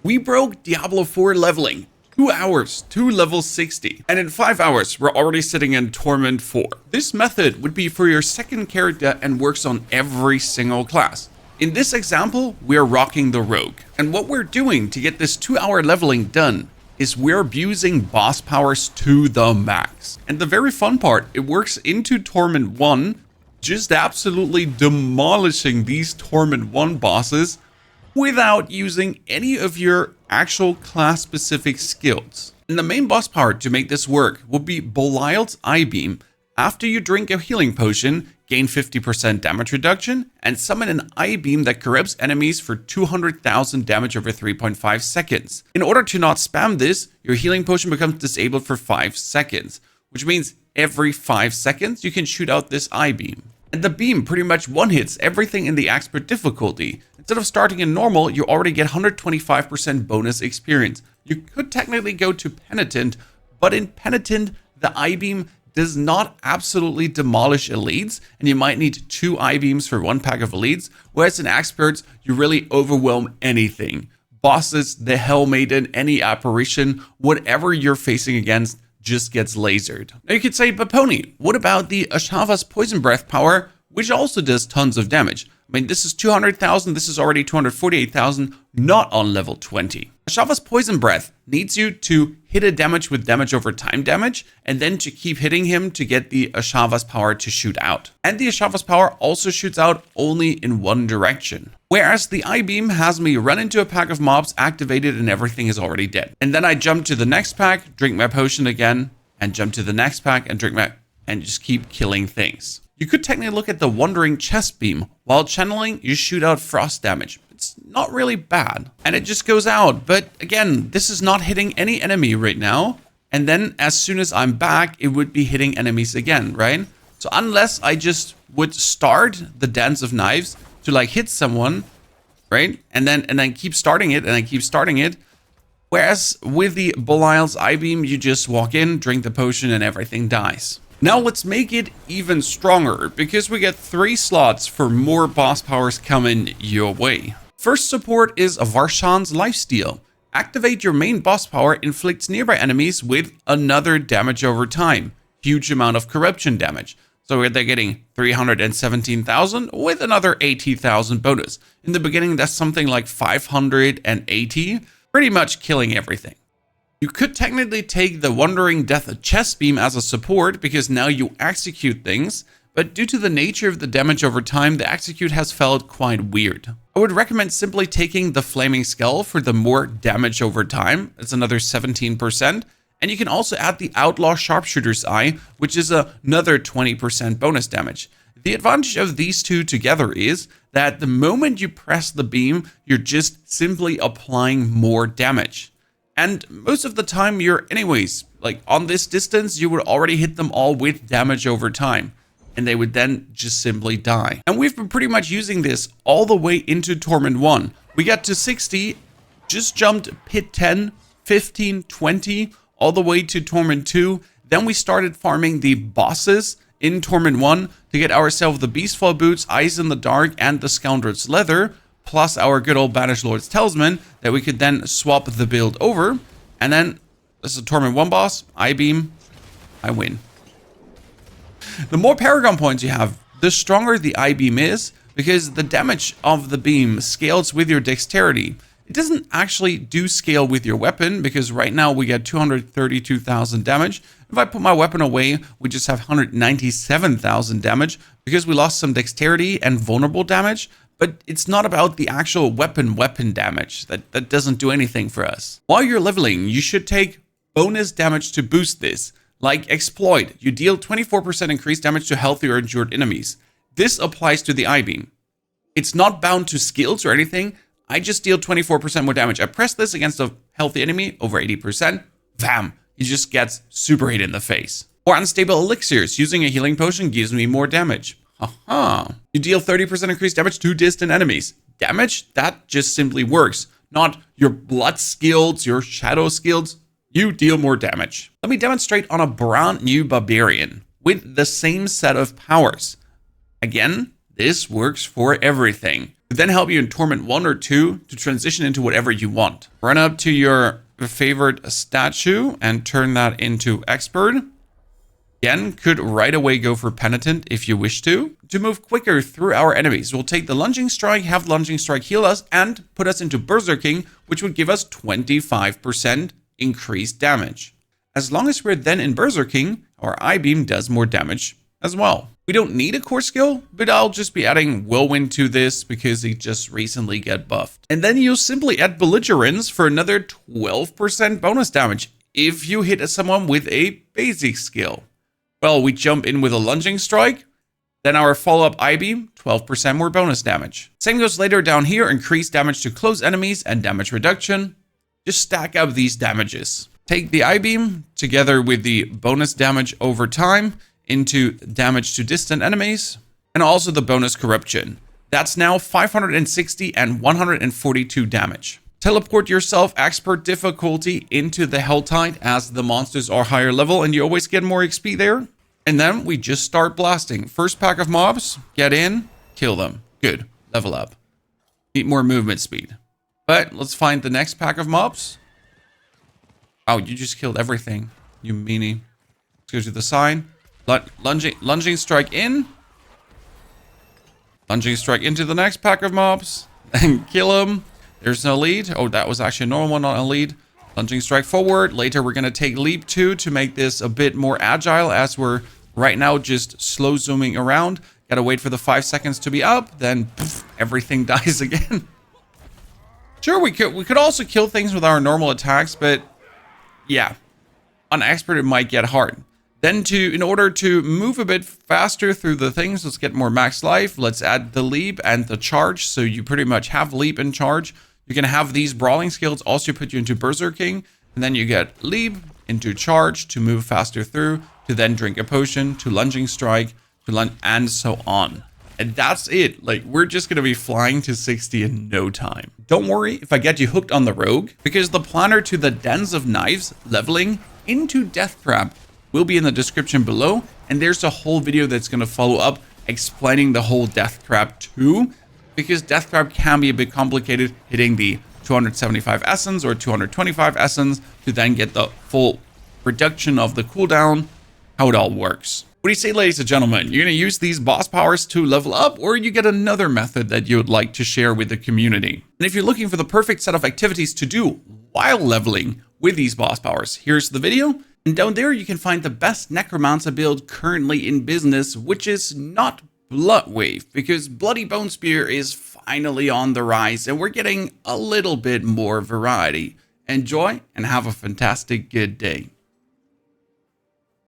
We broke Diablo 4 leveling. 2 hours to level 60. And in 5 hours, we're already sitting in Torment 4. This method would be for your second character and works on every single class. In this example, we're rocking the Rogue. And what we're doing to get this 2-hour leveling done is we're abusing boss powers to the max. And the very fun part, it works into Torment 1, just absolutely demolishing these Torment 1 bosses without using any of your actual class-specific skills. And the main boss power to make this work will be Belial's Eye Beam. After you drink a healing potion, gain 50% damage reduction, and summon an Eye Beam that corrupts enemies for 200,000 damage over 3.5 seconds. In order to not spam this, your healing potion becomes disabled for 5 seconds, which means every 5 seconds you can shoot out this Eye Beam. And the beam pretty much one-hits everything in the expert difficulty. Instead of starting in normal, you already get 125% bonus experience. You could technically go to Penitent, but in Penitent, the Eye Beam does not absolutely demolish elites, and you might need 2 Eye Beams for 1 pack of elites, whereas in Experts, you really overwhelm anything. Bosses, the Hell Maiden, any apparition, whatever you're facing against, just gets lasered. Now you could say, but Pony, what about the Ashava's Poison Breath power, which also does tons of damage? I mean, this is 200,000, this is already 248,000, not on level 20. Ashava's Poison Breath needs you to hit a damage with damage over time damage, and then to keep hitting him to get the Ashava's power to shoot out. And the Ashava's power also shoots out only in one direction. Whereas the Eye Beam has me run into a pack of mobs, activated, and everything is already dead. And then I jump to the next pack, drink my potion again, and jump to the next pack and and just keep killing things. You could technically look at the Wandering Chest Beam. While channeling, you shoot out frost damage. It's not really bad. And it just goes out. But again, this is not hitting any enemy right now. And then as soon as I'm back, it would be hitting enemies again, right? So unless I just would start the Dance of Knives to like hit someone, right? And then keep starting it and then keep starting it. Whereas with the Belial's Eye Beam, you just walk in, drink the potion, and everything dies. Now let's make it even stronger, because we get 3 slots for more boss powers coming your way. First support is Varshan's Lifesteal. Activate your main boss power, inflicts nearby enemies with another damage over time. Huge amount of corruption damage. So they're getting 317,000 with another 80,000 bonus. In the beginning, that's something like 580, pretty much killing everything. You could technically take the Wandering Death Chest Beam as a support, because now you execute things, but due to the nature of the damage over time, the execute has felt quite weird. I would recommend simply taking the Flaming Skull for the more damage over time. It's another 17%. And you can also add the Outlaw Sharpshooter's Eye, which is another 20% bonus damage. The advantage of these two together is that the moment you press the beam, you're just simply applying more damage. And most of the time you're anyways, like on this distance, you would already hit them all with damage over time. And they would then just simply die. And we've been pretty much using this all the way into Torment 1. We got to 60, just jumped Pit 10, 15, 20, all the way to Torment 2. Then we started farming the bosses in Torment 1 to get ourselves the Beastfall Boots, Eyes in the Dark, and the Scoundrel's Leather, plus our good old Banished Lord's Talisman, that we could then swap the build over. And then, this is a Torment 1 boss, Eye Beam, I win. The more Paragon points you have, the stronger the Eye Beam is, because the damage of the beam scales with your dexterity. It doesn't actually do scale with your weapon, because right now we get 232,000 damage. If I put my weapon away, we just have 197,000 damage, because we lost some dexterity and vulnerable damage. But it's not about the actual weapon damage. That doesn't do anything for us. While you're leveling, you should take bonus damage to boost this. Like Exploit, you deal 24% increased damage to healthy or injured enemies. This applies to the Eye Beam. It's not bound to skills or anything. I just deal 24% more damage. I press this against a healthy enemy, over 80%. Bam! He just gets super hit in the face. Or Unstable Elixirs, using a healing potion gives me more damage. Haha. You deal 30% increased damage to distant enemies. Damage? That just simply works. Not your blood skills, your shadow skills. You deal more damage. Let me demonstrate on a brand new Barbarian with the same set of powers. Again, this works for everything. to then help you in Torment 1 or 2 to transition into whatever you want. Run up to your favorite statue and turn that into Expert. Again, could right away go for Penitent if you wish to. To move quicker through our enemies, we'll take the Lunging Strike, have Lunging Strike heal us, and put us into Berserking, which would give us 25% increased damage. As long as we're then in Berserking, our I-Beam does more damage as well. We don't need a core skill, but I'll just be adding Whirlwind to this because it just recently got buffed. And then you'll simply add Belligerence for another 12% bonus damage if you hit someone with a basic skill. Well, we jump in with a Lunging Strike, then our follow-up I-Beam, 12% more bonus damage. Same goes later down here, increased damage to close enemies and damage reduction. Just stack up these damages. Take the I-Beam together with the bonus damage over time into damage to distant enemies, and also the bonus corruption. That's now 560 and 142 damage. Teleport yourself expert difficulty into the Helltide as the monsters are higher level and you always get more XP there. And then we just start blasting. First pack of mobs, get in, kill them. Good, level up. Need more movement speed. But let's find the next pack of mobs. Oh, you just killed everything, you meanie. Let's go to the sign. Lunging strike in. Lunging strike into the next pack of mobs. And kill them. There's no lead. Oh, that was actually a normal one, not a lead. Lunging strike forward. Later, we're going to take leap 2 to make this a bit more agile as we're right now just slow zooming around. Got to wait for the 5 seconds to be up. Then poof, everything dies again. Sure, we could also kill things with our normal attacks, but yeah, on expert it might get hard. Then in order to move a bit faster through the things, let's get more max life. Let's add the leap and the charge. So you pretty much have leap and charge. You can have these brawling skills also put you into Berserking. And then you get leap into charge to move faster through, to then drink a potion, to lunging strike, to lunge, and so on. And that's it. Like, we're just going to be flying to 60 in no time. Don't worry if I get you hooked on the rogue, because the planner to the Dens of Knives leveling into Death Trap will be in the description below. And there's a whole video that's going to follow up explaining the whole Death Trap too, because Death Trap can be a bit complicated, hitting the 275 essence or 225 essence to then get the full reduction of the cooldown, how it all works. What do you say, ladies and gentlemen? You're going to use these boss powers to level up, or you get another method that you would like to share with the community? And if you're looking for the perfect set of activities to do while leveling with these boss powers, here's the video. And down there you can find the best Necromancer build currently in business, which is not Bloodwave, because Bloody Bone Spear is finally on the rise and we're getting a little bit more variety. Enjoy and have a fantastic good day.